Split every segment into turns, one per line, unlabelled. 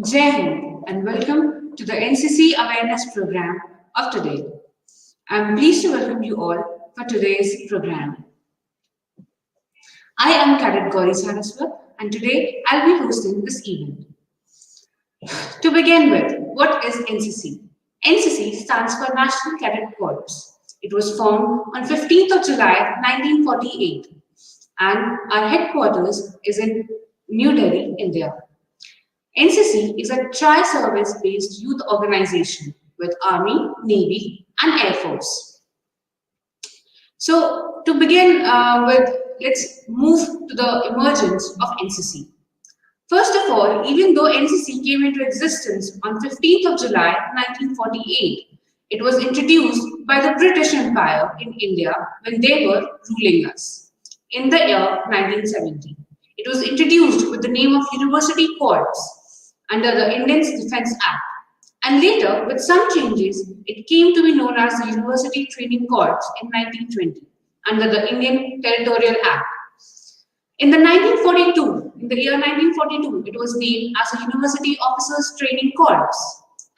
Jai Hind and welcome to the NCC Awareness Program of today. I am pleased to welcome you all for today's program. I am Cadet Gauri Saraswat and today I'll be hosting this event. To begin with, what is NCC? NCC stands for National Cadet Corps. It was formed on 15th of July 1948 and our headquarters is in New Delhi, India. NCC is a tri-service based youth organization with Army, Navy and Air Force. So to begin let's move to the emergence of NCC. First of all, even though NCC came into existence on 15th of July 1948, it was introduced by the British Empire in India when they were ruling us in the year 1970. It was introduced with the name of University Corps under the Indian Defence Act, and later, with some changes, it came to be known as the University Training Corps in 1920 under the Indian Territorial Act. In the year 1942, it was named as the University Officers Training Corps,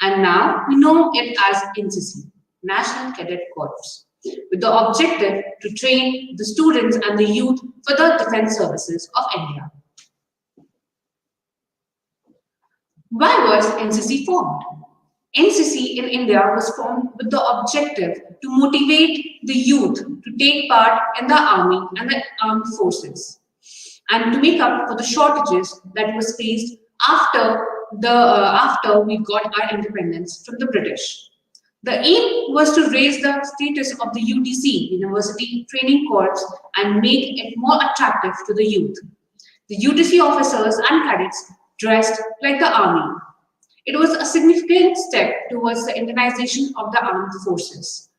and now we know it as NCC, National Cadet Corps, with the objective to train the students and the youth for the defence services of India. Why was NCC formed? NCC in India was formed with the objective to motivate the youth to take part in the army and the armed forces and to make up for the shortages that was faced after we got our independence from the British. The aim was to raise the status of the UTC, University Training Corps, and make it more attractive to the youth. The UTC officers and cadets dressed like the army. It was a significant step towards the Indianization of the armed forces.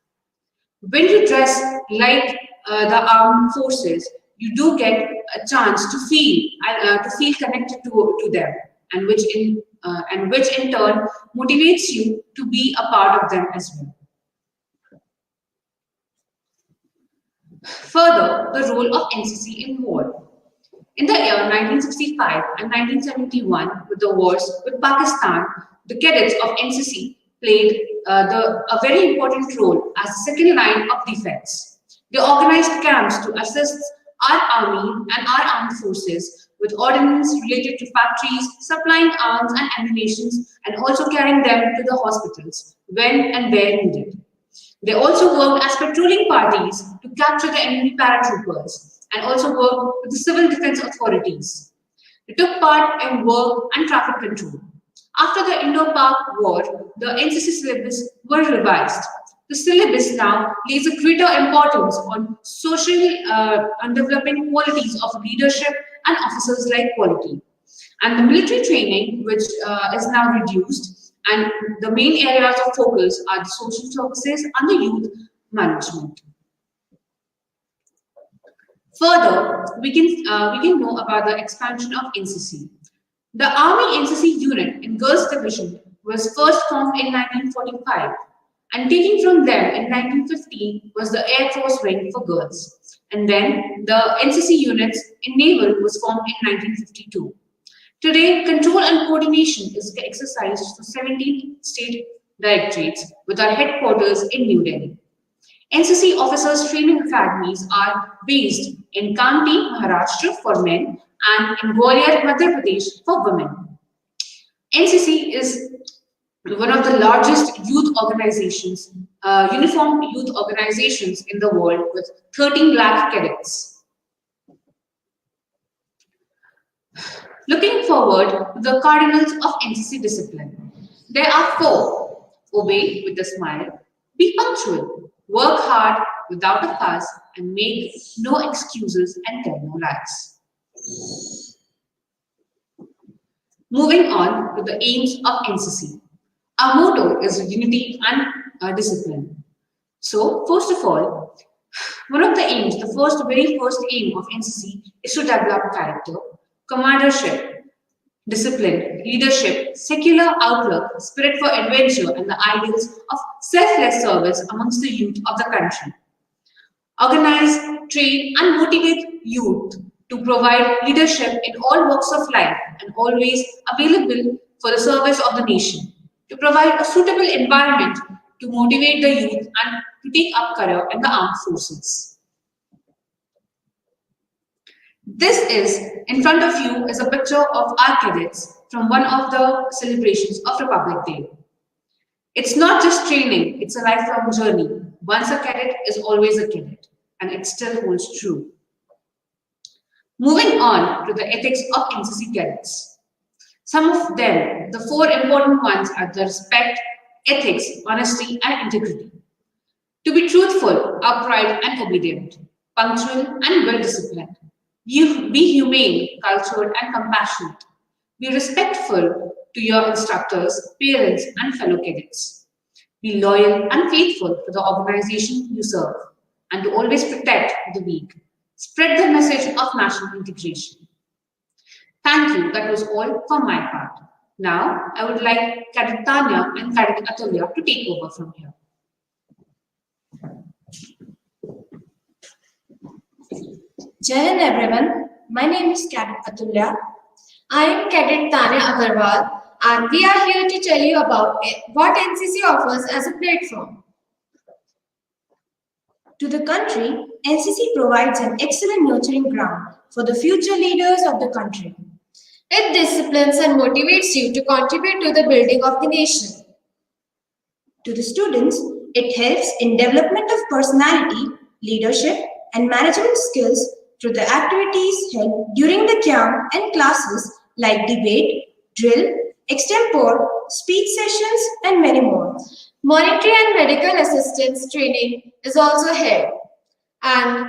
When you dress like the armed forces, you do get a chance to feel connected to them, and which in turn motivates you to be a part of them as well. Further, the role of NCC in war. In the year 1965 and 1971, with the wars with Pakistan, the cadets of NCC played a very important role as the second line of defense. They organized camps to assist our army and our armed forces with ordnance related to factories, supplying arms and ammunition, and also carrying them to the hospitals when and where needed. They also worked as patrolling parties to capture the enemy paratroopers and also worked with the civil defense authorities. They took part in war and traffic control. After the Indo-Pak War, the NCC syllabus were revised. The syllabus now lays a greater importance on on developing qualities of leadership and officers-like quality. And the military training, which is now reduced, and the main areas of focus are the social services and the youth management. Further, we can know about the expansion of NCC. The Army NCC unit in Girls Division was first formed in 1945, and taking from them in 1950 was the Air Force wing for girls. And then the NCC units in Naval was formed in 1952. Today, control and coordination is exercised for 17 state directorates with our headquarters in New Delhi. NCC officers training academies are based in Kanti, Maharashtra for men and in Gwalior, Madhya Pradesh for women. NCC is one of the largest youth organizations, uniformed youth organizations in the world with 13 lakh cadets. Looking forward to the cardinals of NCC discipline. There are 4. Obey with a smile, be punctual, work hard without a fuss, and make no excuses and tell no lies. Moving on to the aims of NCC. Our motto is unity and discipline. So, first of all, one of the aims, the very first aim of NCC is to develop character, commandership, discipline, leadership, secular outlook, spirit for adventure, and the ideals of selfless service amongst the youth of the country. Organize, train, and motivate youth to provide leadership in all walks of life and always available for the service of the nation, to provide a suitable environment to motivate the youth and to take up career in the armed forces. This is, in front of you, is a picture of our cadets from one of the celebrations of Republic Day. It's not just training, it's a lifelong journey. Once a cadet is always a cadet, and it still holds true. Moving on to the ethics of NCC cadets. Some of them, the 4 important ones are the respect, ethics, honesty, and integrity. To be truthful, upright, and obedient, punctual, and well-disciplined. Be humane, cultured, and compassionate. Be respectful to your instructors, parents, and fellow cadets. Be loyal and faithful to the organization you serve, and to always protect the weak. Spread the message of national integration. Thank you. That was all for my part. Now, I would like Cadet Tanya and Cadet Atulya to take over from here.
Jai Hind everyone, my name is Cadet Atulya. I am Cadet Tanya Agarwal and we are here to tell you about what NCC offers as a platform. To the country, NCC provides an excellent nurturing ground for the future leaders of the country. It disciplines and motivates you to contribute to the building of the nation. To the students, it helps in development of personality, leadership, and management skills through the activities held during the camp and classes like debate, drill, extempore, speech sessions, and many more. Monetary and medical assistance training is also held, and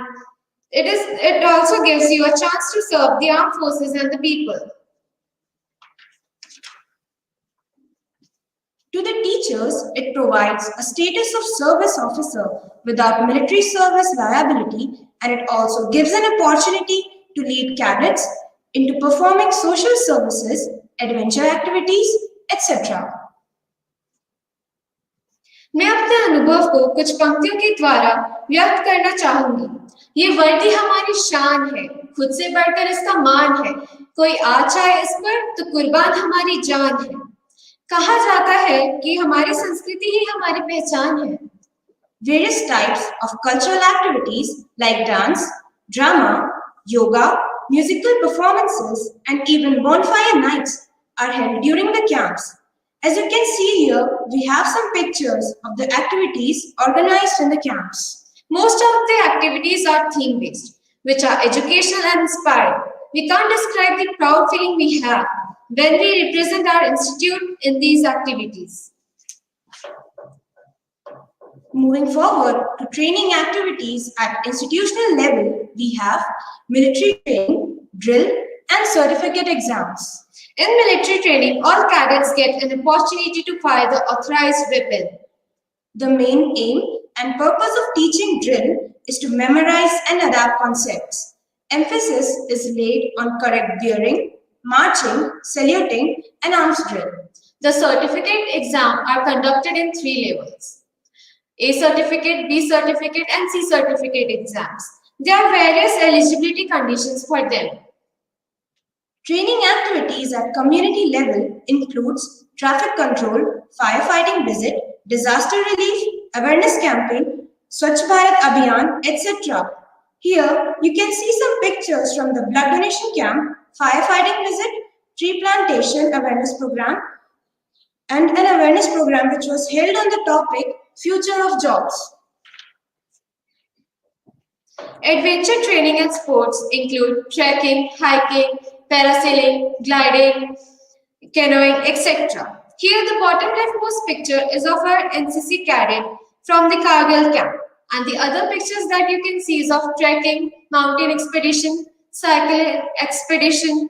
it also gives you a chance to serve the armed forces and the people. To the teachers, it provides a status of service officer without military service liability, and it also gives an opportunity to lead cadets into performing social services, adventure activities, etc. मैं अपने अनुभव को कुछ पंक्तियों के द्वारा व्यक्त करना चाहूंगी। ये वर्दी हमारी शान है, खुद से बढ़कर इसका मान है, कोई आ जाए इस पर तो कुर्बान हमारी जान है। कहा जाता है कि हमारी संस्कृति ही हमारी पहचान है। Various types of cultural activities like dance, drama, yoga, musical performances, and even bonfire nights are held during the camps. As you can see here, we have some pictures of the activities organized in the camps. Most of the activities are theme-based, which are educational and inspiring. We can't describe the proud feeling we have when we represent our institute in these activities. Moving forward to training activities at institutional level, we have military training, drill, and certificate exams. In military training, all cadets get an opportunity to fire the authorized weapon. The main aim and purpose of teaching drill is to memorize and adapt concepts. Emphasis is laid on correct bearing, marching, saluting, and arms drill. The certificate exam are conducted in 3 levels: A certificate, B certificate, and C certificate exams. There are various eligibility conditions for them. Training activities at community level includes traffic control, firefighting visit, disaster relief, awareness campaign, Swachh Bharat Abhiyan, etc. Here you can see some pictures from the blood donation camp, firefighting visit, tree plantation awareness program, and an awareness program which was held on the topic Future of Jobs. Adventure training and sports include trekking, hiking, parasailing, gliding, canoeing, etc. Here the bottom leftmost picture is of our NCC cadet from the Kargil camp, and the other pictures that you can see is of trekking, mountain expedition, cycle expedition.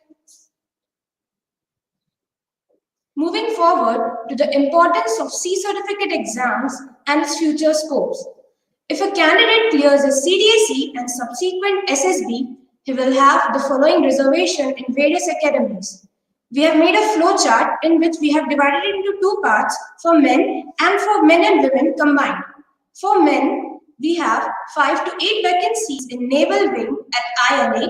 Moving forward to the importance of C certificate exams and its future scopes. If a candidate clears a CDAC and subsequent SSB, he will have the following reservation in various academies. We have made a flow chart in which we have divided it into 2 parts for men and for men and women combined. For men, we have 5 to 8 vacancies in Naval Wing at INA,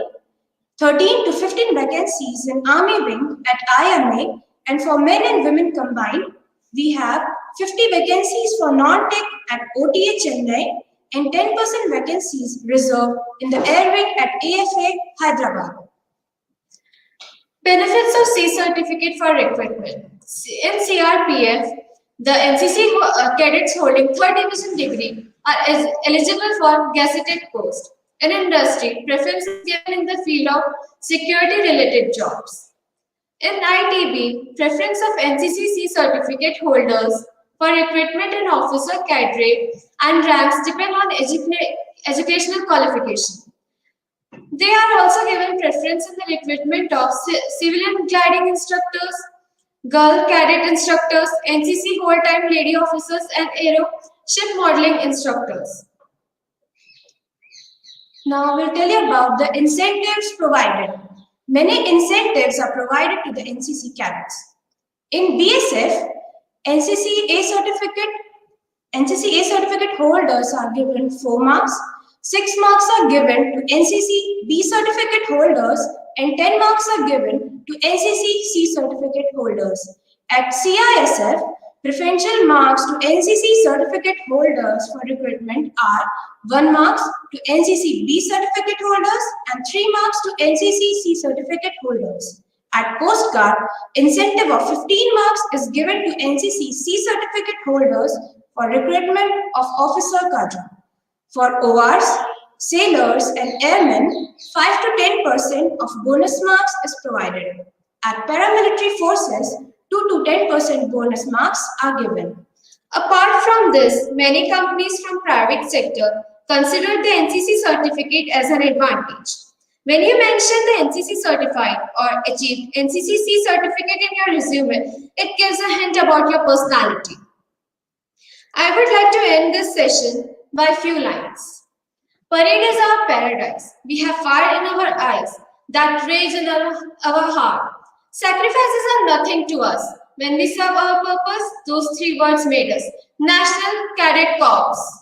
13 to 15 vacancies in Army Wing at IMA, and for men and women combined, we have 50 vacancies for non-tech at OTA Chennai and 10% vacancies reserved in the Air Wing at AFA Hyderabad.
Benefits of C certificate for recruitment. In CRPF, the NCC cadets holding third division degree are eligible for gazetted post. In industry, preference is given in the field of security-related jobs. In ITB, preference of NCC certificate holders for recruitment and officer cadre and ranks depend on educational qualification. They are also given preference in the recruitment of civilian gliding instructors, girl cadet instructors, NCC whole-time lady officers, and aero ship modeling instructors.
Now we'll tell you about the incentives provided. Many incentives are provided to the NCC cadets. In BSF, NCC A certificate holders are given 4 marks, 6 marks are given to NCC B certificate holders, and 10 marks are given to NCC C certificate holders. At CISF, preferential marks to NCC certificate holders for recruitment are 1 marks to NCC B certificate holders and 3 marks to NCC C certificate holders. At Coast Guard, incentive of 15 marks is given to NCC C certificate holders for recruitment of officer cadre. For ORs, sailors and airmen, 5 to 10% of bonus marks is provided. At paramilitary forces, 2 to 10% bonus marks are given.
Apart from this, many companies from private sector consider the NCC certificate as an advantage. When you mention the NCC certified or achieved NCC certificate in your resume, it gives a hint about your personality. I would like to end this session by a few lines. Parade is our paradise. We have fire in our eyes that rage in our heart. Sacrifices are nothing to us. When we serve our purpose, those 3 words made us. National Cadet Corps.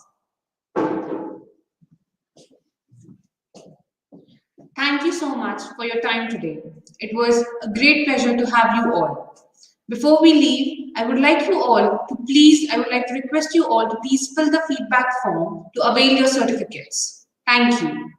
Thank you so much for your time today. It was a great pleasure to have you all. Before we leave, I would like to request you all to please fill the feedback form to avail your certificates. Thank you.